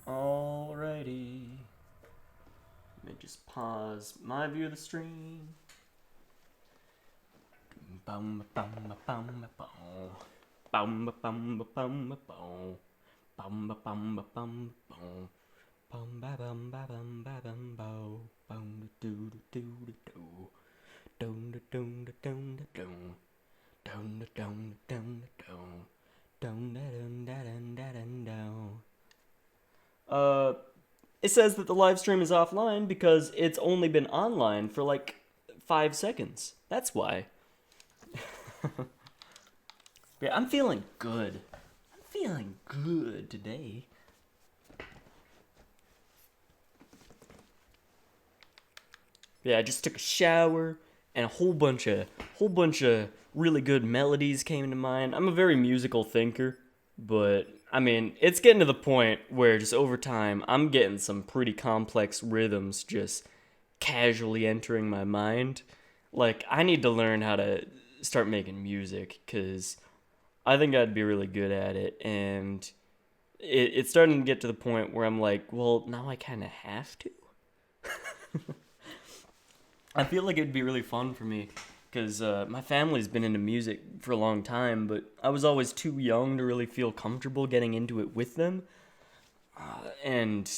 Alrighty. Let me just pause my view of the stream. Bum bum bum bum bum bum bum bum bum bum bum bum bum bum ba bum ba bum ba bum bo bum do do do do dum dum dum dum dum dum dum dum dum dum dum dum dum. It says that the live stream is offline because it's only been online for like 5 seconds. That's why. Yeah, I'm feeling good. I'm feeling good today. Yeah, I just took a shower and a whole bunch of really good melodies came to mind. I'm a very musical thinker, but I mean, it's getting to the point where just over time, I'm getting some pretty complex rhythms just casually entering my mind. Like, I need to learn how to start making music because I think I'd be really good at it, and it's starting to get to the point where I'm like, well, now I kind of have to. I feel like it'd be really fun for me because my family's been into music for a long time, but I was always too young to really feel comfortable getting into it with them. And,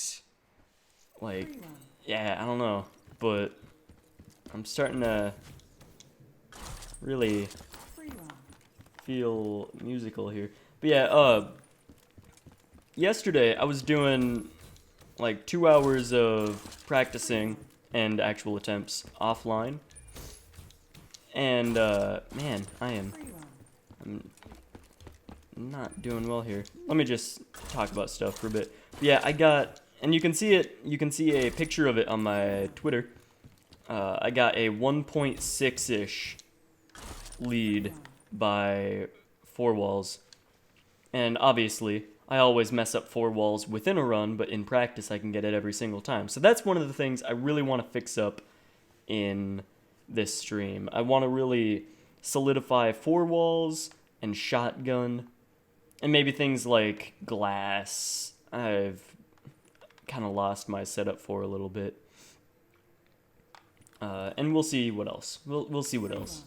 like, yeah, I don't know, but I'm starting to really feel musical here. But yeah, yesterday I was doing like 2 hours of practicing and actual attempts offline. And man, I'm not doing well here. Let me just talk about stuff for a bit. But yeah, I got, and you can see it. You can see a picture of it on my Twitter. I got a 1.6-ish lead by 4 walls. And obviously, I always mess up 4 walls within a run, but in practice I can get it every single time. So that's one of the things I really want to fix up in this stream. I want to really solidify 4 walls and shotgun, and maybe things like glass. I've kind of lost my setup for a little bit. And we'll see what else. We'll see what else.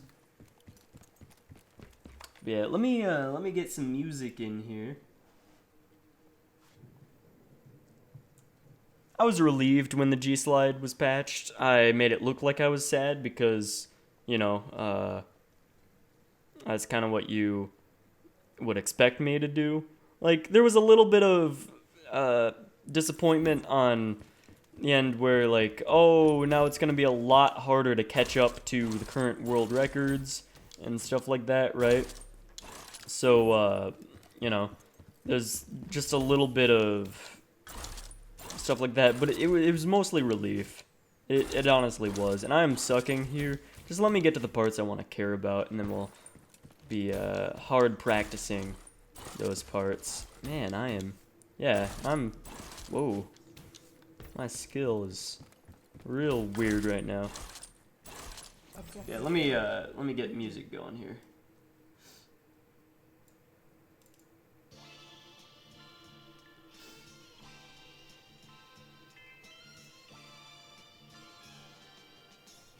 But yeah, let me get some music in here. I was relieved when the G-Slide was patched. I made it look like I was sad because, you know, that's kind of what you would expect me to do. Like, there was a little bit of disappointment on the end where, like, oh, now it's going to be a lot harder to catch up to the current world records and stuff like that, right? So, you know, there's just a little bit of stuff like that, but it was mostly relief. It honestly was, and I am sucking here. Just let me get to the parts I want to care about, and then we'll be hard practicing those parts. Man, I'm, whoa. My skill is real weird right now. Yeah, let me get music going here.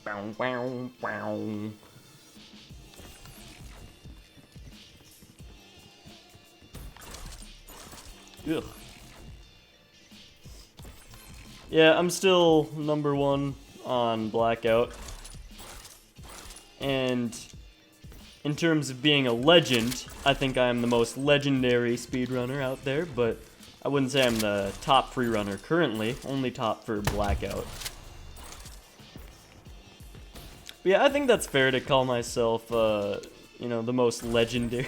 Bow, bow, bow. Ugh. Yeah, I'm still number 1 on Blackout. And in terms of being a legend, I think I'm the most legendary speedrunner out there, but I wouldn't say I'm the top freerunner currently, only top for Blackout. But yeah, I think that's fair to call myself, you know, the most legendary.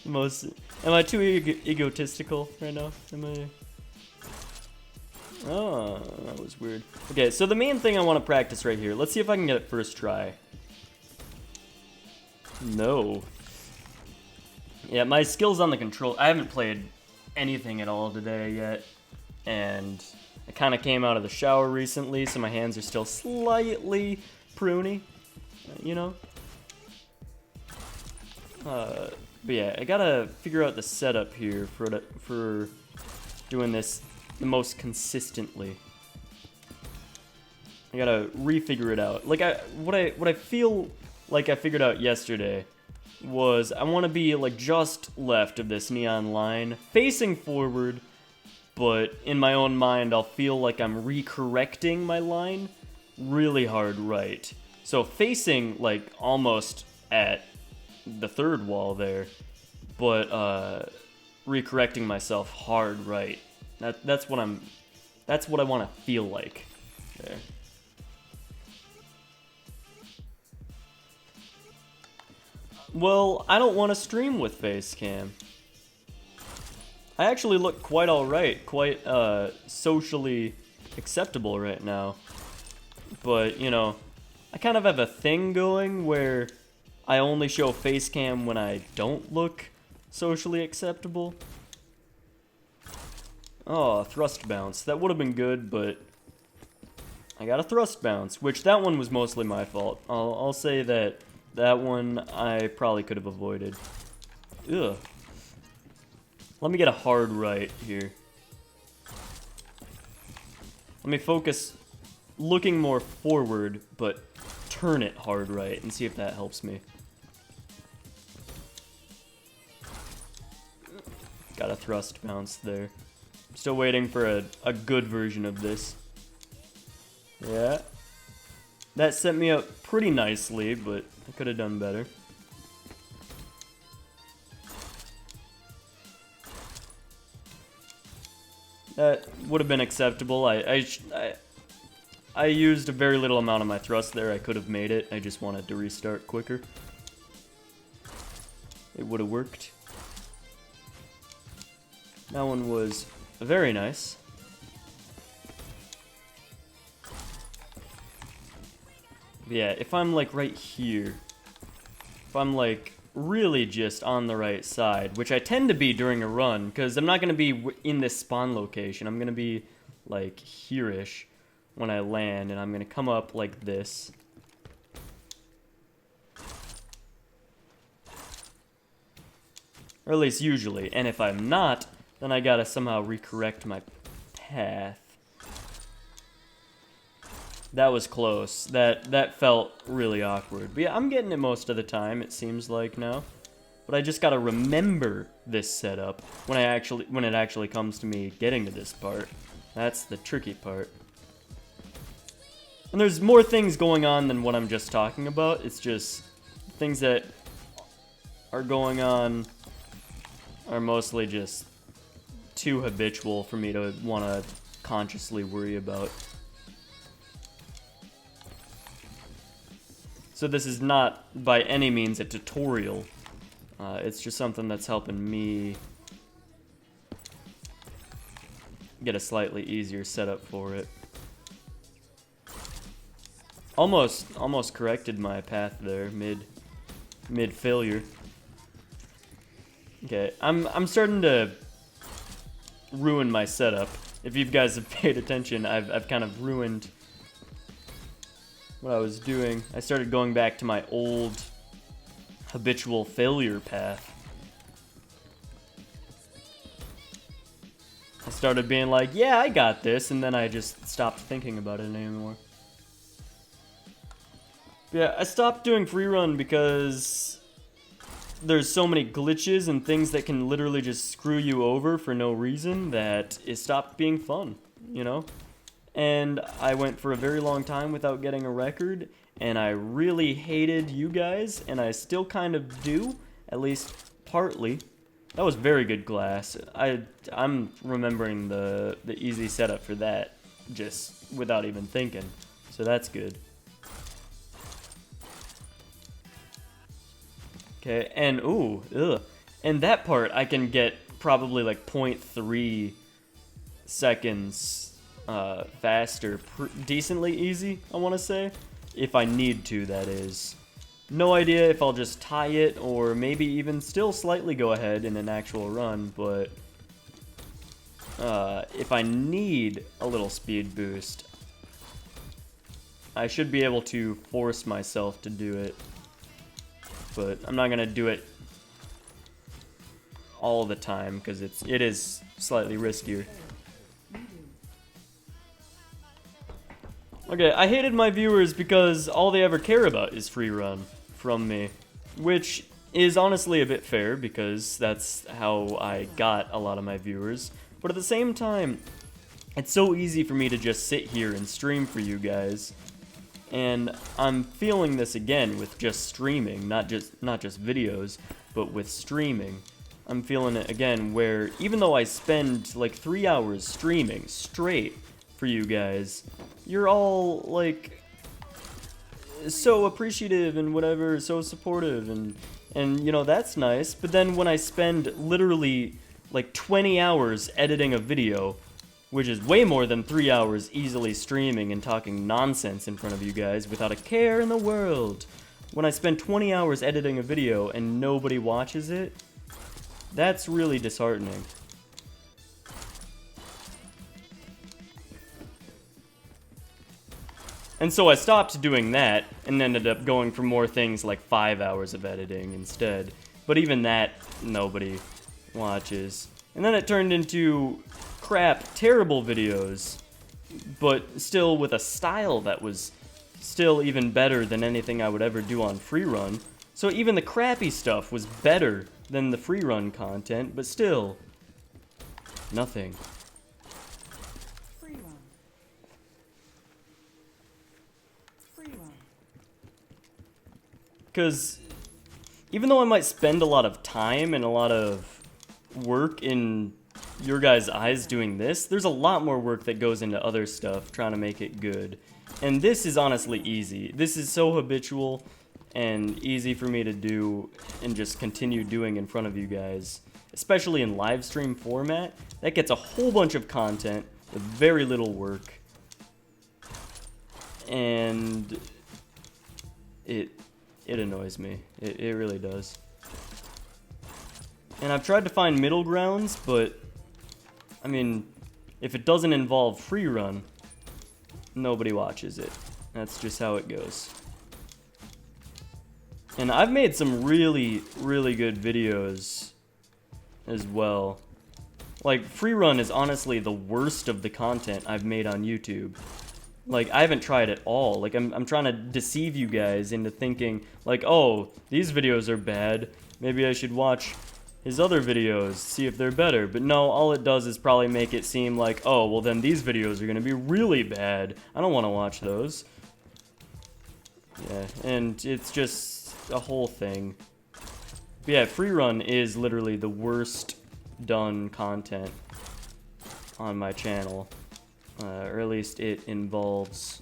Am I too egotistical right now? Am I? Oh, that was weird. Okay, so the main thing I want to practice right here. Let's see if I can get it first try. No. Yeah, my skills on the control. I haven't played anything at all today yet, and I kind of came out of the shower recently, so my hands are still slightly pruny, you know? But yeah, I gotta figure out the setup here for doing this the most consistently. I gotta refigure it out. Like what I feel like I figured out yesterday was I want to be like just left of this neon line, facing forward, but in my own mind I'll feel like I'm recorrecting my line really hard right. So facing like almost at the third wall there, but recorrecting myself hard right. That's what I want to feel like there. Well, I don't want to stream with face cam. I actually look quite alright, quite socially acceptable right now. But, you know, I kind of have a thing going where I only show face cam when I don't look socially acceptable. Oh, thrust bounce. That would have been good, but I got a thrust bounce, which that one was mostly my fault. I'll say that one I probably could have avoided. Ugh. Let me get a hard right here. Let me focus looking more forward, but turn it hard right and see if that helps me. Got a thrust bounce there. Still waiting for a good version of this. Yeah. That set me up pretty nicely, but I could have done better. That would have been acceptable. I used a very little amount of my thrust there. I could have made it. I just wanted to restart quicker. It would have worked. That one was very nice. Yeah, if I'm like right here, if I'm like really just on the right side, which I tend to be during a run, because I'm not going to be in this spawn location. I'm going to be like here-ish when I land, and I'm going to come up like this. Or at least usually. And if I'm not, then I gotta somehow recorrect my path. That was close. That felt really awkward. But yeah, I'm getting it most of the time, it seems like now. But I just gotta remember this setup when it actually comes to me getting to this part. That's the tricky part. And there's more things going on than what I'm just talking about. It's just things that are going on are mostly just too habitual for me to want to consciously worry about. So this is not by any means a tutorial. It's just something that's helping me get a slightly easier setup for it. Almost corrected my path there mid failure. Okay, I'm starting to ruin my setup. If you guys have paid attention, I've kind of ruined what I was doing. I started going back to my old habitual failure path. I started being like, yeah, I got this, and then I just stopped thinking about it anymore. Yeah, I stopped doing free run because there's so many glitches and things that can literally just screw you over for no reason that it stopped being fun, you know? And I went for a very long time without getting a record, and I really hated you guys, and I still kind of do, at least partly. That was very good glass. I'm remembering the easy setup for that just without even thinking, so that's good. Okay, and ooh, ugh. And that part I can get probably like 0.3 seconds faster, decently easy, I want to say. If I need to, that is. No idea if I'll just tie it or maybe even still slightly go ahead in an actual run, but if I need a little speed boost, I should be able to force myself to do it. But I'm not going to do it all the time because it is slightly riskier. Okay, I hated my viewers because all they ever care about is free run from me, which is honestly a bit fair because that's how I got a lot of my viewers. But at the same time, it's so easy for me to just sit here and stream for you guys. And I'm feeling this again with just streaming, not just videos, but with streaming. I'm feeling it again where even though I spend like 3 hours streaming straight for you guys, you're all like so appreciative and whatever, so supportive, and you know, that's nice. But then when I spend literally like 20 hours editing a video, which is way more than 3 hours easily streaming and talking nonsense in front of you guys without a care in the world, when I spend 20 hours editing a video and nobody watches it, that's really disheartening. And so I stopped doing that and ended up going for more things like 5 hours of editing instead. But even that, nobody watches. And then it turned into crap, terrible videos, but still with a style that was still even better than anything I would ever do on free run. So even the crappy stuff was better than the free run content, but still, nothing. Because even though I might spend a lot of time and a lot of work in your guys' eyes doing this, there's a lot more work that goes into other stuff trying to make it good. And this is honestly easy. This is so habitual and easy for me to do and just continue doing in front of you guys. Especially in live stream format, that gets a whole bunch of content with very little work. And it annoys me. It really does. And I've tried to find middle grounds, but I mean, if it doesn't involve free run, nobody watches it. That's just how it goes. And I've made some really, really good videos as well. Like, free run is honestly the worst of the content I've made on YouTube. Like, I haven't tried at all. Like, I'm trying to deceive you guys into thinking, like, oh, these videos are bad. Maybe I should watch his other videos, see if they're better. But no, all it does is probably make it seem like, oh, well then these videos are gonna be really bad. I don't want to watch those. Yeah, and it's just a whole thing. But yeah, free run is literally the worst done content on my channel. Or at least it involves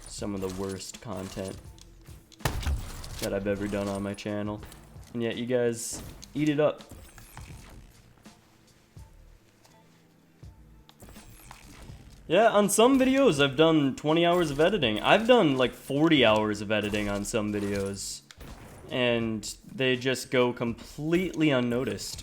some of the worst content that I've ever done on my channel. And yet you guys eat it up. Yeah, on some videos I've done 20 hours of editing. I've done like 40 hours of editing on some videos. And they just go completely unnoticed.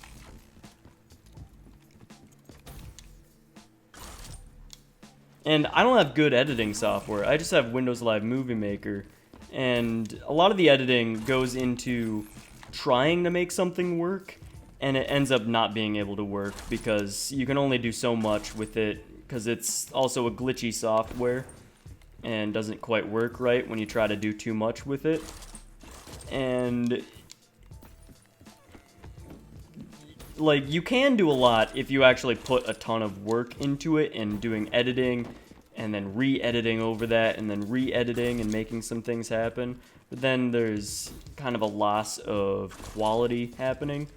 And I don't have good editing software. I just have Windows Live Movie Maker. And a lot of the editing goes into trying to make something work, and it ends up not being able to work because you can only do so much with it because it's also a glitchy software and doesn't quite work right when you try to do too much with it. And like, you can do a lot if you actually put a ton of work into it and doing editing and then re-editing over that and then re-editing and making some things happen. But then there's kind of a loss of quality happening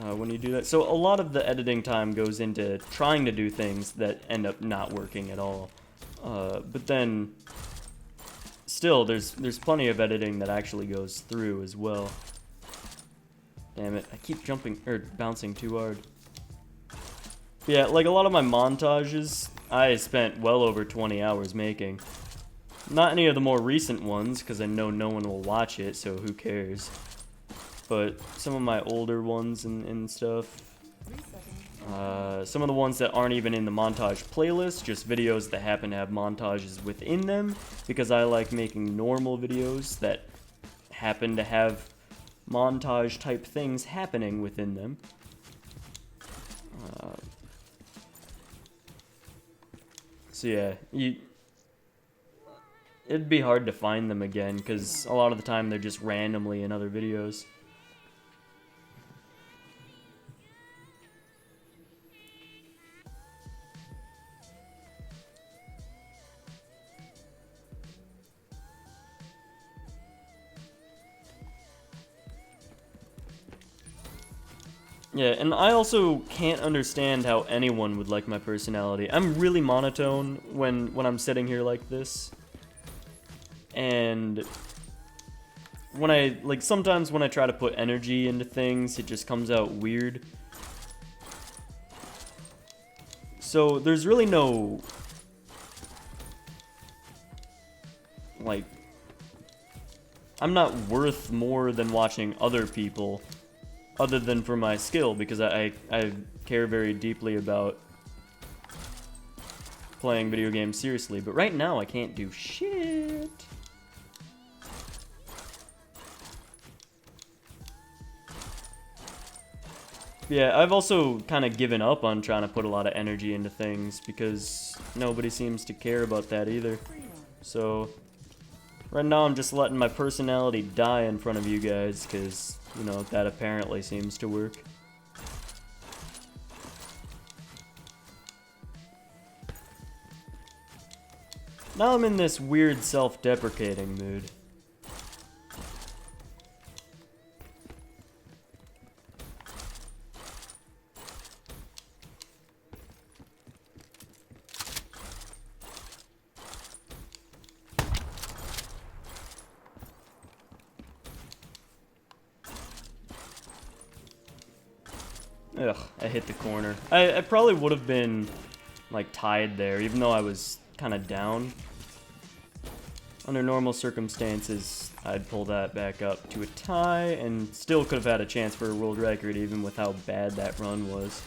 when you do that. So a lot of the editing time goes into trying to do things that end up not working at all. But then still, there's plenty of editing that actually goes through as well. Damn it, I keep bouncing too hard. But yeah, like a lot of my montages, I spent well over 20 hours making. Not any of the more recent ones, because I know no one will watch it, so who cares. But some of my older ones and stuff. Some of the ones that aren't even in the montage playlist, just videos that happen to have montages within them, because I like making normal videos that happen to have montage type things happening within them. So yeah, it'd be hard to find them again, because a lot of the time they're just randomly in other videos. Yeah, and I also can't understand how anyone would like my personality. I'm really monotone when I'm sitting here like this. And sometimes when I try to put energy into things, it just comes out weird. So there's really no, like, I'm not worth more than watching other people, other than for my skill, because I care very deeply about playing video games seriously. But right now, I can't do shit. Yeah, I've also kind of given up on trying to put a lot of energy into things, because nobody seems to care about that either. So, right now I'm just letting my personality die in front of you guys, because, you know, that apparently seems to work. Now I'm in this weird self-deprecating mood. Ugh, I hit the corner. I probably would have been, like, tied there, even though I was kind of down. Under normal circumstances, I'd pull that back up to a tie, and still could have had a chance for a world record, even with how bad that run was.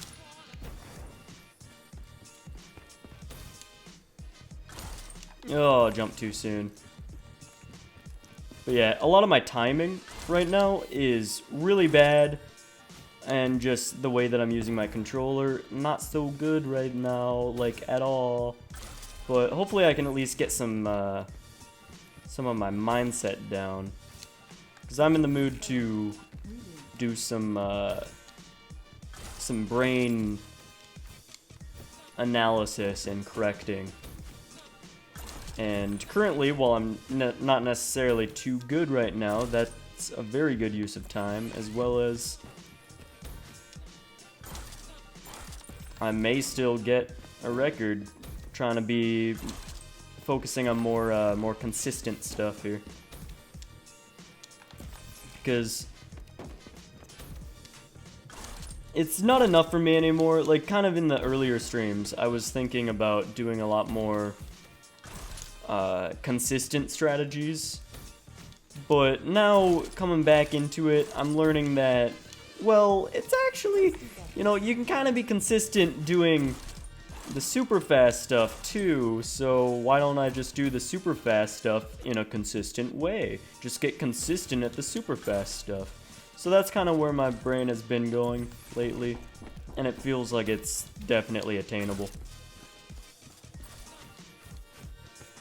Oh, jumped too soon. But yeah, a lot of my timing right now is really bad. And just the way that I'm using my controller, not so good right now, like, at all. But hopefully I can at least get some of my mindset down. Because I'm in the mood to do some brain analysis and correcting. And currently, while I'm not necessarily too good right now, that's a very good use of time, as well as I may still get a record, trying to be focusing on more consistent stuff here. Because it's not enough for me anymore. Like, kind of in the earlier streams, I was thinking about doing a lot more consistent strategies. But now, coming back into it, I'm learning that, well, it's actually, you know, you can kind of be consistent doing the super fast stuff too, so why don't I just do the super fast stuff in a consistent way? Just get consistent at the super fast stuff. So that's kind of where my brain has been going lately, and it feels like it's definitely attainable.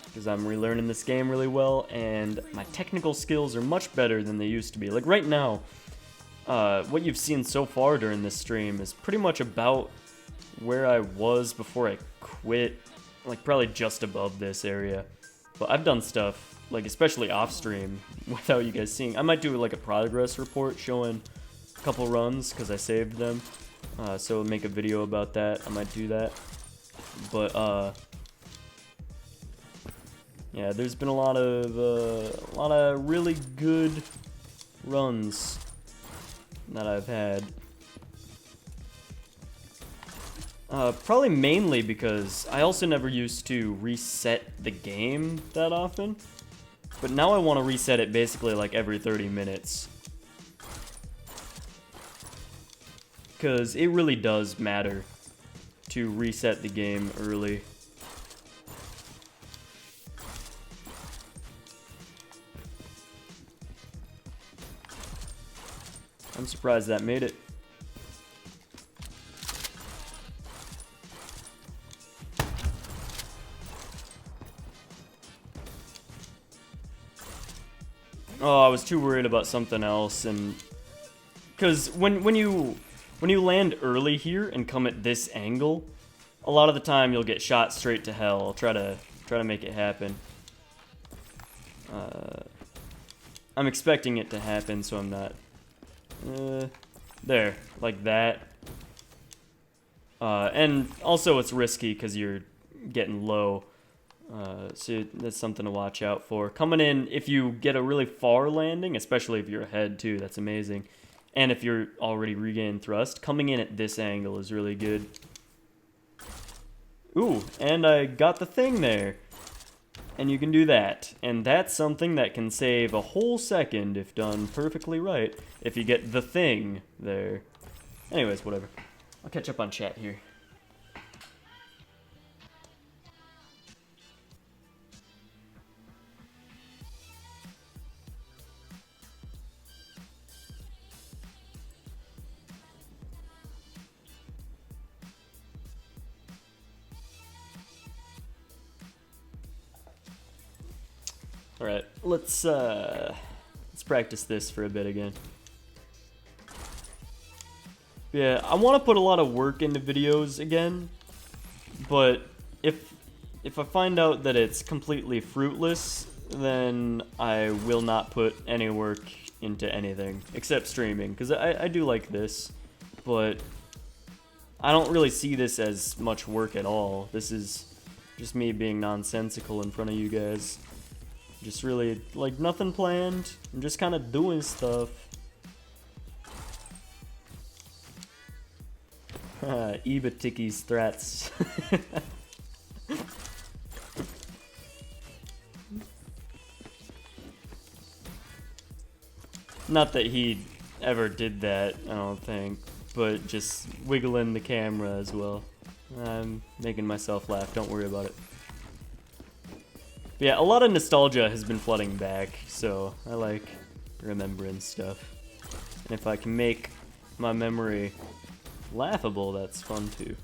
Because I'm relearning this game really well, and my technical skills are much better than they used to be. Like right now, what you've seen so far during this stream is pretty much about where I was before I quit, like probably just above this area. But I've done stuff, like especially off stream, without you guys seeing. I might do like a progress report showing a couple runs, because I saved them. So make a video about that, I might do that. But yeah, there's been a lot of really good runs that I've had. Probably mainly because I also never used to reset the game that often. But now I want to reset it basically like every 30 minutes. Because it really does matter to reset the game early. I'm surprised that made it. Oh, I was too worried about something else, and because when you land early here and come at this angle, a lot of the time you'll get shot straight to hell. I'll try to make it happen. I'm expecting it to happen, so I'm not. There, like that. And also it's risky because you're getting low. So that's something to watch out for. Coming in, if you get a really far landing, especially if you're ahead too, that's amazing. And if you're already regaining thrust, coming in at this angle is really good. Ooh, and I got the thing there. And you can do that. And that's something that can save a whole second if done perfectly right, if you get the thing there. Anyways, whatever. I'll catch up on chat here. All right, let's practice this for a bit again. Yeah, I want to put a lot of work into videos again, but if I find out that it's completely fruitless, then I will not put any work into anything except streaming, because I do like this, but I don't really see this as much work at all. This is just me being nonsensical in front of you guys. Just really, like, nothing planned. I'm just kind of doing stuff. Ebatiki's threats. Not that he ever did that, I don't think, but just wiggling the camera as well. I'm making myself laugh, don't worry about it. But yeah, a lot of nostalgia has been flooding back, so I like remembering stuff. And if I can make my memory laughable, that's fun too.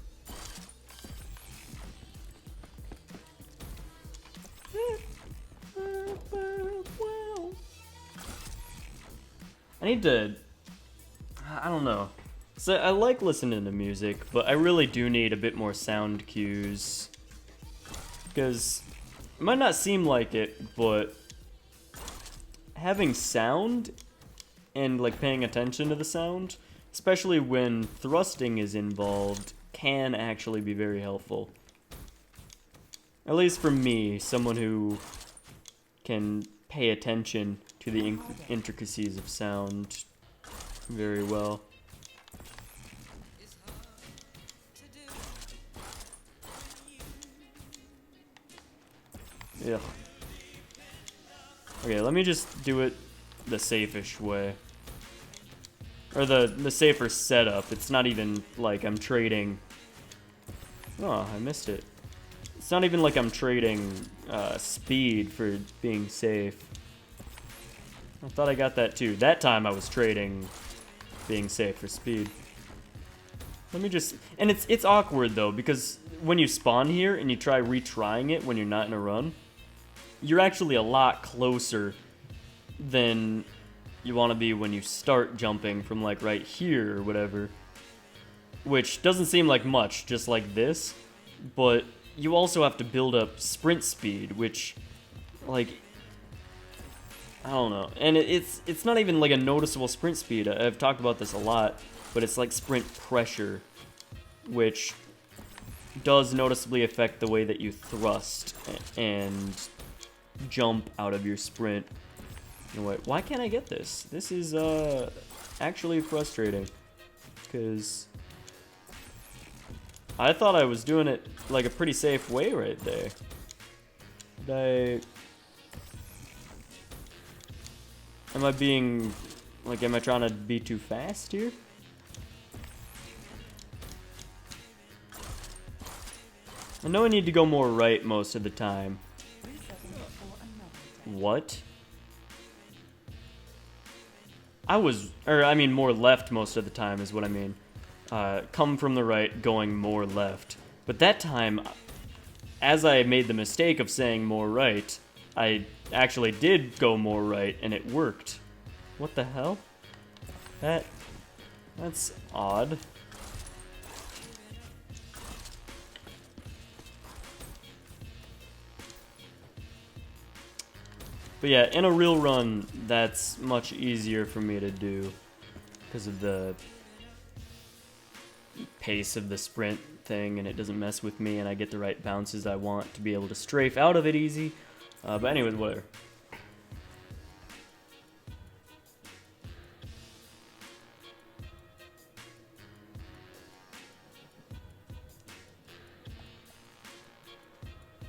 I need to, I don't know. So I like listening to music, but I really do need a bit more sound cues. Because it might not seem like it, but having sound and like paying attention to the sound, especially when thrusting is involved, can actually be very helpful. At least for me, someone who can pay attention to the intricacies of sound very well. Yeah. Okay, let me just do it the safe-ish way. Or the safer setup. It's not even like I'm trading... Oh, I missed it. It's not even like I'm trading speed for being safe. I thought I got that too. That time I was trading being safe for speed. Let me just... And it's awkward though, because when you spawn here and you try retrying it when you're not in a run, you're actually a lot closer than you want to be when you start jumping from like right here or whatever. Which doesn't seem like much, just like this, but you also have to build up sprint speed, which, like, I don't know. And it's not even like a noticeable sprint speed. I've talked about this a lot, but it's like sprint pressure, which does noticeably affect the way that you thrust and jump out of your sprint. You know what? Why can't I get this? This is actually frustrating, because I thought I was doing it like a pretty safe way right there. Am I being, like, am I trying to be too fast here? I know I need to go more right most of the time. What? I mean more left most of the time is what I mean. Come from the right, going more left. But that time, as I made the mistake of saying more right, I actually did go more right, and it worked. What the hell? That's odd. But yeah, in a real run, that's much easier for me to do because of the pace of the sprint thing, and it doesn't mess with me, and I get the right bounces I want to be able to strafe out of it easy. But anyways, whatever.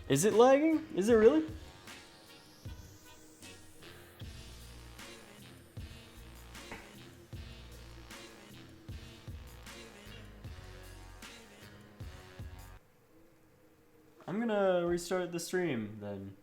Is it lagging? Is it really? I'm gonna restart the stream then.